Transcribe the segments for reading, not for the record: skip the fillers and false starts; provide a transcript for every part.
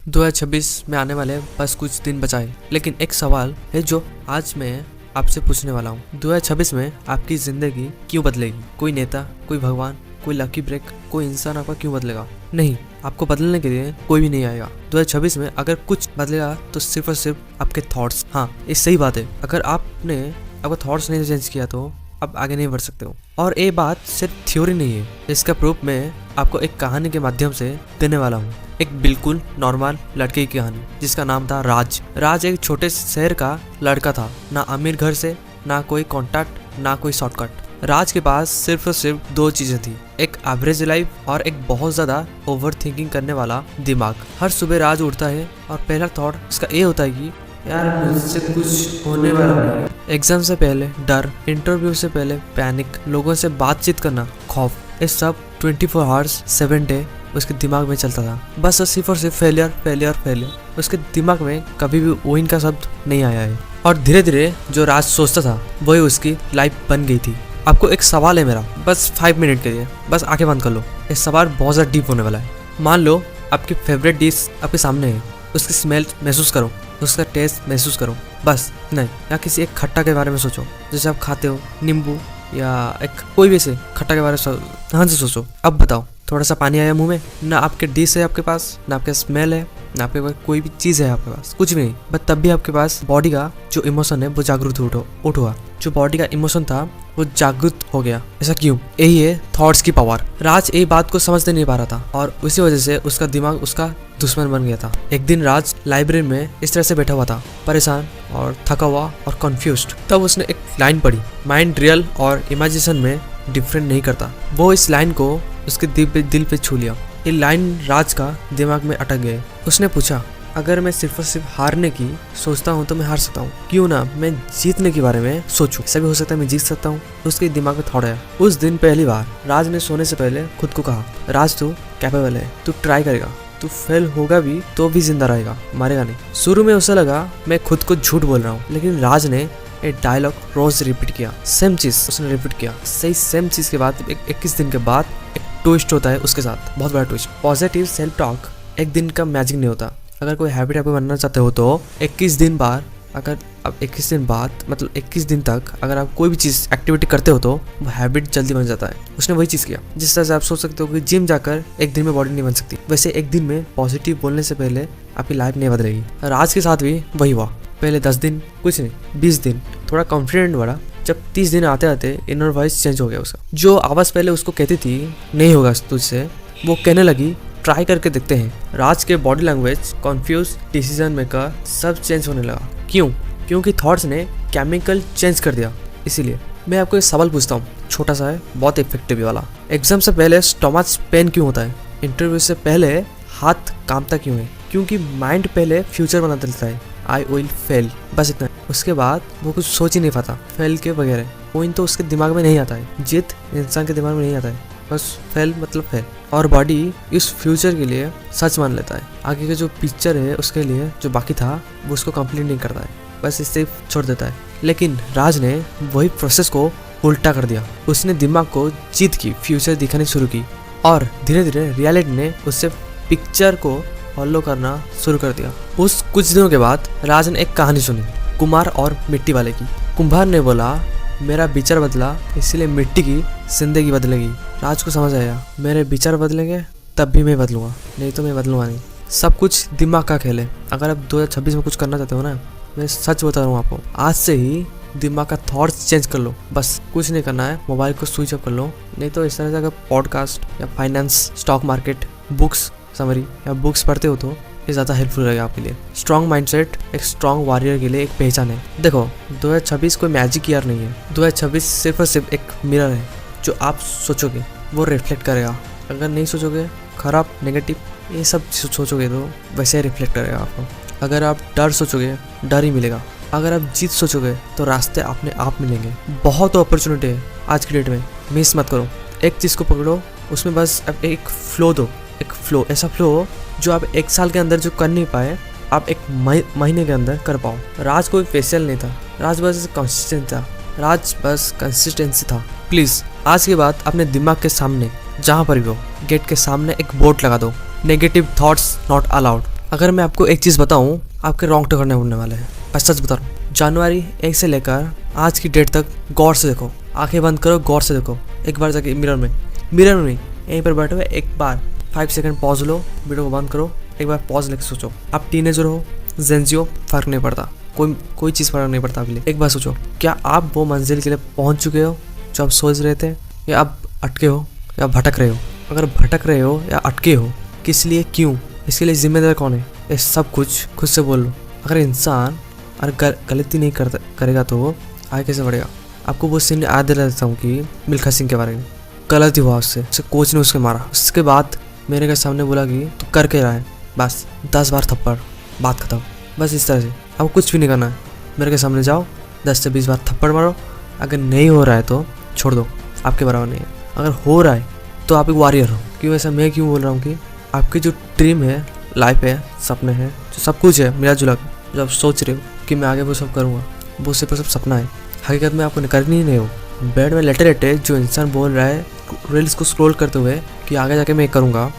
2026 में आने वाले बस कुछ दिन बचाए, लेकिन एक सवाल है जो आज मैं आपसे पूछने वाला हूँ। 2026 में आपकी जिंदगी क्यों बदलेगी? कोई नेता, कोई भगवान, कोई लकी ब्रेक, कोई इंसान आपका क्यों बदलेगा? नहीं, आपको बदलने के लिए कोई भी नहीं आएगा। 2026 में अगर कुछ बदलेगा तो सिर्फ और सिर्फ आपके थॉट्स। हाँ, ये सही बात है। अगर आपका थॉट्स नहीं चेंज किया तो आप आगे नहीं बढ़ सकते हो। और ये बात सिर्फ थ्योरी नहीं है, इसका प्रूफ मैं आपको एक कहानी के माध्यम से देने वाला हूँ। एक बिल्कुल नॉर्मल लड़के की कहानी जिसका नाम था राज। राज एक छोटे शहर का लड़का था, ना अमीर घर से, ना कोई कॉन्टैक्ट, ना कोई शॉर्टकट। राज के पास सिर्फ और सिर्फ दो चीजें थी, एक एवरेज लाइफ और एक बहुत ज्यादा ओवर थिंकिंग करने वाला दिमाग। हर सुबह राज उठता है और पहला थॉट उसका ये होता है कि यार मुझसे कुछ होने वाला नहीं। एग्जाम से पहले डर, इंटरव्यू से पहले पैनिक, लोगों से बातचीत करना खौफ, ये सब 24 आवर्स 7 डे उसके दिमाग में चलता था। बस सिर्फ और सिर्फ फेलियर फेलियर फेलियर। उसके दिमाग में कभी भी विन का शब्द नहीं आया है। और धीरे धीरे जो राज सोचता था वही उसकी लाइफ बन गई थी। आपको एक सवाल है मेरा, बस 5 मिनट के लिए, बस आंखें बंद कर लो। ये सवाल बहुत ज़्यादा डीप होने वाला है। मान लो आपकी फेवरेट डिश आपके सामने है, उसकी स्मेल महसूस करो, उसका टेस्ट महसूस करो, बस नहीं। या किसी एक खट्टा के बारे में सोचो जैसे आप खाते हो, नींबू या एक कोई भी से खट्टा के बारे में ध्यान से सोचो। अब बताओ, थोड़ा सा पानी आया मुंह में? ना आपके डिश है आपके पास, ना आपका स्मेल है, ना आपके पास कोई भी चीज़ है आपके पास, कुछ भी नहीं। बट तब भी आपके पास बॉडी का जो इमोशन है वो जागरूक उठा। जो बॉडी का इमोशन था वो जागरूक हो गया। ऐसा क्यों? यही है थॉट्स की पावर। राज ये बात को समझते नहीं पा रहा था और उसी वजह से उसका दिमाग उसका दुश्मन बन गया था। एक दिन राज लाइब्रेरी में इस तरह से बैठा हुआ था, परेशान और थका हुआ और कंफ्यूज्ड। तब उसने एक लाइन पढ़ी, माइंड रियल और इमेजिनेशन में डिफरेंट नहीं करता। वो इस लाइन को उसके दिल पे छू लिया। ये लाइन राज का दिमाग में अटक गए। उसने पूछा, अगर मैं सिर्फ और सिर्फ हारने की सोचता हूँ तो मैं हार सकता हूँ, क्यों ना मैं जीतने के बारे में सोचूं? ऐसा भी हो सकता है मैं जीत सकता हूँ। उसके दिमाग में थॉट आया। उस दिन पहली बार राज ने सोने से पहले खुद को कहा, राज तू कैपेबल है, तू ट्राई करेगा, तू फेल होगा भी तो भी जिंदा रहेगा, मरेगा नहीं। शुरू में उसे लगा मैं खुद को झूठ बोल रहा हूँ, लेकिन राज ने एक डायलॉग रोज रिपीट किया। सेम चीज उसने रिपीट किया। सही सेम चीज के बाद 21 दिन के बाद एक ट्विस्ट होता है उसके साथ, बहुत बड़ा ट्विस्ट। पॉजिटिव सेल्फ टॉक एक दिन का मैजिक नहीं होता। अगर कोई हैबिट आप बनना चाहते हो तो 21 दिन बाद, अगर आप 21 दिन बाद मतलब 21 दिन तक अगर आप कोई भी चीज़ एक्टिविटी करते हो तो वो हैबिट जल्दी बन जाता है। उसने वही चीज़ किया। जिस तरह से आप सोच सकते हो कि जिम जाकर एक दिन में बॉडी नहीं बन सकती, वैसे एक दिन में पॉजिटिव बोलने से पहले आपकी लाइफ नहीं बदलेगी। और आज के साथ भी वही हुआ। पहले 10 दिन कुछ नहीं, 20 दिन थोड़ा कॉन्फिडेंट बढ़ा। जब 30 दिन आते आते इनर वॉइस चेंज हो गया उसका। जो आवाज़ पहले उसको कहती थी नहीं होगा तुझसे, वो कहने लगी ट्राई करके देखते हैं। राज के body language, confuse, decision maker सब चेंज होने लगा। क्यों? क्योंकि थॉट्स ने केमिकल चेंज कर दिया। इसीलिए मैं आपको एक सवाल पूछता हूँ, छोटा सा है, बहुत इफेक्टिव वाला। एग्जाम से पहले स्टमक पेन क्यों होता है? इंटरव्यू से पहले हाथ कांपता क्यों है? क्योंकि माइंड पहले फ्यूचर बना देता है, आई विल फेल, बस इतना। उसके बाद वो कुछ सोच ही नहीं पाता फेल के बगैर। पॉइंट तो उसके दिमाग में नहीं आता है, जीत इंसान के दिमाग में नहीं आता है, बस फेल मतलब फेल। और बॉडी इस फ्यूचर के लिए सच मान लेता है। आगे का जो पिक्चर है उसके लिए जो बाकी था वो उसको कंप्लीट नहीं करता है, बस इससे छोड़ देता है। लेकिन राज ने वही प्रोसेस को उल्टा कर दिया। उसने दिमाग को जीत की फ्यूचर दिखानी शुरू की और धीरे धीरे रियलिटी ने उससे पिक्चर को फॉलो करना शुरू कर दिया। उस कुछ दिनों के बाद राज ने एक कहानी सुनी, कुम्हार और मिट्टी वाले की। कुम्हार ने बोला मेरा विचार बदला इसलिए मिट्टी की जिंदगी बदलेगी। राज को समझ आया, मेरे विचार बदलेंगे तब भी मैं बदलूंगा, नहीं तो मैं बदलूंगा नहीं। सब कुछ दिमाग का खेल है। अगर आप 2026 में कुछ करना चाहते हो ना, मैं सच बता रहा हूँ आपको, आज से ही दिमाग का थॉट्स चेंज कर लो। बस कुछ नहीं करना है, मोबाइल को स्विच ऑफ कर लो। नहीं तो इस तरह से अगर पॉडकास्ट या finance, stock market, books summary या बुक्स पढ़ते हो तो ये ज़्यादा हेल्पफुल रहेगा आपके लिए। स्ट्रॉन्ग माइंडसेट एक स्ट्रॉन्ग वॉरियर के लिए एक पहचान है। देखो 2026 कोई मैजिक ईयर नहीं है। 2026 सिर्फ और सिर्फ एक मिरर है। जो आप सोचोगे वो रिफ्लेक्ट करेगा। अगर नहीं सोचोगे, खराब, नेगेटिव ये सब सोचोगे तो वैसे रिफ्लेक्ट करेगा आपको। अगर आप डर सोचोगे, डर ही मिलेगा। अगर आप जीत सोचोगे तो रास्ते अपने आप मिलेंगे। बहुत अपॉर्चुनिटी है आज की डेट में, मिस मत करो। एक चीज़ को पकड़ो, उसमें बस अब एक फ्लो दो। एक फ्लो, ऐसा फ्लो जो आप 1 साल के अंदर जो कर नहीं पाए आप 1 महीने के अंदर कर पाओ। राज कोई फेशियल नहीं था, राज बस कंसिस्टेंट था। राज बस कंसिस्टेंसी था। प्लीज़ आज के बाद अपने दिमाग के सामने, जहाँ पर भी हो, गेट के सामने एक बोर्ड लगा दो, नेगेटिव थॉट्स नॉट अलाउड। अगर मैं आपको एक चीज़ बताऊं, आपके रोंगटे खड़े होने वाले हैं। मैं सच बता रहा हूँ। जनवरी 1 से लेकर आज की डेट तक गौर से देखो, आंखें बंद करो, गौर से देखो। एक बार जाके मिरर में नहीं, यहीं पर बैठे हुए एक बार 5 सेकंड पॉज लो, वीडियो को बंद करो, एक बार पॉज लेके सोचो। आप टीनेजर हो, जेंजी हो, फर्क नहीं पड़ता, कोई चीज़ फर्क नहीं पड़ता आपके लिए। एक बार सोचो, क्या आप वो मंजिल के लिए पहुँच चुके हो जो आप सोच रहे थे, या आप अटके हो या भटक रहे हो? अगर भटक रहे हो या अटके हो, किस लिए, क्यों, इसके लिए जिम्मेदार कौन है? ये सब कुछ खुद से बोल लो। अगर इंसान गलती नहीं करेगा तो वो आगे कैसे बढ़ेगा? आपको वो सीन याद दिला देता हूँ कि मिल्खा सिंह के बारे में। गलती हुआ उससे कोच ने उसके मारा, उसके बाद मेरे के सामने बोला कि तू कर के रहा है, बस 10 बार थप्पड़, बात खत्म। बस इस तरह से आपको कुछ भी नहीं करना है। मेरे के सामने जाओ, 10 से 20 बार थप्पड़ मारो। अगर नहीं हो रहा है तो छोड़ दो, आपके बराबर नहीं है। अगर हो रहा है तो आप एक वॉरियर हो। क्यों ऐसा मैं क्यों बोल रहा हूँ कि आपकी जो ड्रीम है, लाइफ है, सपने हैं, जो सब कुछ है मिला जुला के, जो आप सोच रहे हो कि मैं आगे वो सब करूँगा, वो सिर्फ सब सपना है। हकीकत में आपको करनी ही नहीं हो। बेड में लेटे लेटे जो इंसान बोल रहा है रील्स को स्क्रॉल करते हुए कि आगे जाके मैं करूँगा,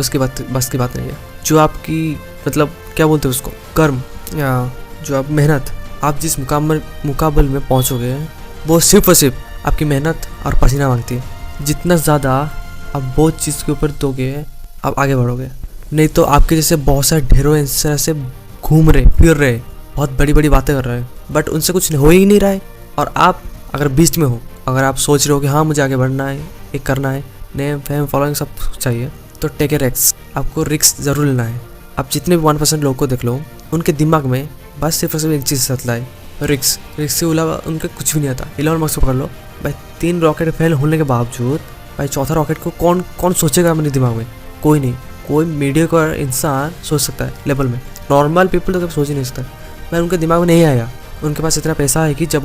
उसकी बात बस की बात नहीं है। जो आपकी मतलब क्या बोलते हैं उसको, कर्म, या जो आप मेहनत, आप जिस मुकाबले में पहुँचोगे वो सिर्फ और सिर्फ आपकी मेहनत और पसीना मांगती है। जितना ज़्यादा आप वो चीज़ के ऊपर दोगे, आप आगे बढ़ोगे। नहीं तो आपके जैसे बहुत सारे ढेरों इस तरह से घूम रहे फिर रहे, बहुत बड़ी बड़ी बातें कर रहे हैं, बट उनसे कुछ हो ही नहीं रहा है। और आप अगर बीच में हो, अगर आप सोच रहे हो कि हाँ मुझे आगे बढ़ना है, एक करना है, नेम फेम फॉलोइंग सब चाहिए, तो टेक ए रिस्क। आपको रिस्क ज़रूर लेना है। आप जितने भी 1% लोग को देख लो, उनके दिमाग में बस सिर्फ एक चीज़ चलता है, रिस्क से अलावा उनका कुछ भी नहीं आता। इलॉन मस्क को पकड़ लो भाई, 3 रॉकेट फेल होने के बावजूद भाई चौथा रॉकेट को कौन सोचेगा अपने दिमाग में? कोई नहीं। कोई मीडियोकर इंसान सोच सकता है लेवल में, नॉर्मल पीपल तो कभी सोच ही नहीं सकता। मैं उनके दिमाग में नहीं आएगा। उनके पास इतना पैसा है कि जब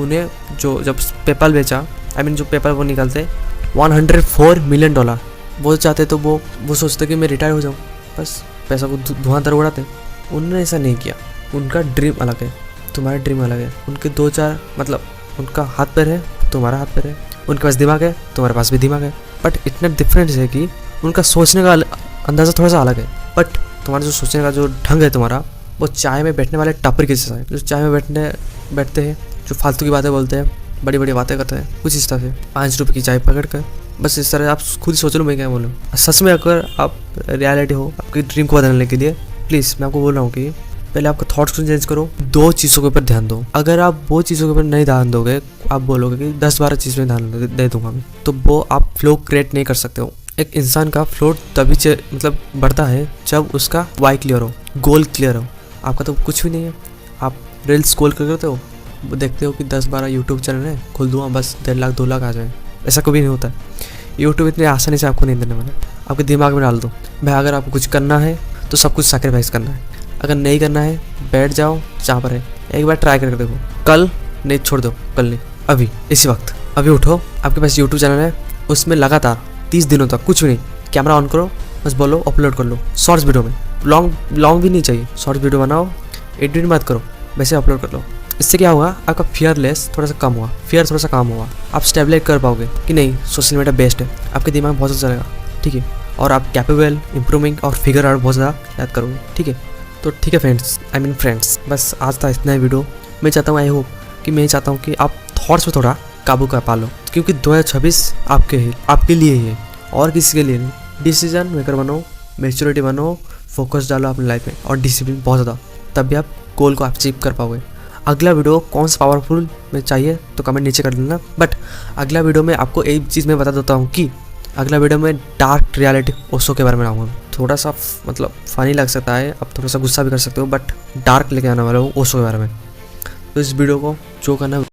पेपल बेचा, जो पेपर वो निकलते $104 मिलियन, वो चाहते तो वो सोचते कि मैं रिटायर हो जाऊँ, बस पैसा को धुआंधार उड़ाते। उन्होंने ऐसा नहीं किया। उनका ड्रीम अलग है, तुम्हारा ड्रीम अलग है। उनके 2-4 मतलब उनका हाथ पैर है, तुम्हारा हाथ पैर है। उनके पास दिमाग है, तुम्हारे पास भी दिमाग है, बट इतना डिफरेंस है कि उनका सोचने का अंदाज़ा थोड़ा सा अलग है। बट तुम्हारा जो सोचने का जो ढंग है तुम्हारा, वो चाय में बैठने वाले टप्पर के जैसा है। जो चाय में बैठते हैं, जो फालतू की बातें बोलते हैं, बड़ी बड़ी बातें करते हैं, कुछ इस तरह से 5 रुपये की चाय पकड़ कर, बस इस तरह आप खुद ही सोच लो मैं क्या बोलूँ। सच में अगर आप रियलिटी हो आपकी ड्रीम को बदलने के लिए, प्लीज़ मैं आपको बोल रहा हूँ कि पहले आपका थॉट्स को चेंज करो। 2 चीज़ों के ऊपर ध्यान दो। अगर आप वो चीज़ों के ऊपर नहीं ध्यान दोगे, आप बोलोगे कि 10-12 चीज़ में ध्यान दे दूंगा मैं, तो वो आप फ्लो क्रिएट नहीं कर सकते हो। एक इंसान का फ्लो तभी मतलब बढ़ता है जब उसका वाई क्लियर हो, गोल क्लियर हो। आपका तो कुछ भी नहीं है। आप रील्स स्क्रॉल करते हो, देखते हो कि 10-12 यूट्यूब चैनल है, खोल दूँगा बस 1.5 लाख 2 लाख आ जाए। ऐसा कभी नहीं होता है। यूट्यूब इतनी आसानी से आपको नहीं देने वाला। आपके दिमाग में डाल दो भाई, अगर आपको कुछ करना है तो सब कुछ सैक्रिफाइस करना है। अगर नहीं करना है, बैठ जाओ जहाँ पर है, एक बार ट्राई करके देखो। कल नहीं, छोड़ दो, कल नहीं, अभी इसी वक्त अभी उठो। आपके पास यूट्यूब चैनल है, उसमें लगातार 30 दिनों तक कुछ भी नहीं, कैमरा ऑन करो, बस बोलो, अपलोड कर लो। शॉर्ट्स वीडियो में, लॉन्ग भी नहीं चाहिए, शॉर्ट्स वीडियो बनाओ, एडिट मत करो, वैसे अपलोड कर लो। इससे क्या होगा, आपका फियरलेस थोड़ा सा कम हुआ, फियर थोड़ा सा कम हुआ। आप स्टेबलाइज कर पाओगे कि नहीं सोशल मीडिया बेस्ट है, आपके दिमाग में बहुत ज़्यादा चलेगा, ठीक है। और आप कैपेबल, इम्प्रूविंग और फिगर आउट बहुत ज़्यादा याद करोगे, ठीक है। तो ठीक है फ्रेंड्स, बस आज था इतना ही वीडियो। मैं चाहता हूँ कि आप थॉट्स में थोड़ा काबू कर पा लो, क्योंकि 2026 आपके लिए ही है और किसी के लिए नहीं। डिसीजन मेकर बनो, मैच्योरिटी बनो, फोकस डालो अपनी लाइफ में और डिसिप्लिन बहुत ज़्यादा, तभी आप गोल को अचीव कर पाओगे। अगला वीडियो कौन सा पावरफुल में चाहिए तो कमेंट नीचे कर देना। बट अगला वीडियो में आपको एक चीज़ मैं बता देता हूँ कि अगला वीडियो में डार्क रियलिटी ओशो के बारे में आऊँगा। थोड़ा सा मतलब फ़नी लग सकता है, आप थोड़ा सा गुस्सा भी कर सकते हो, बट डार्क लेके आने वाला हूँ ओशो के बारे में। तो इस वीडियो को जो करना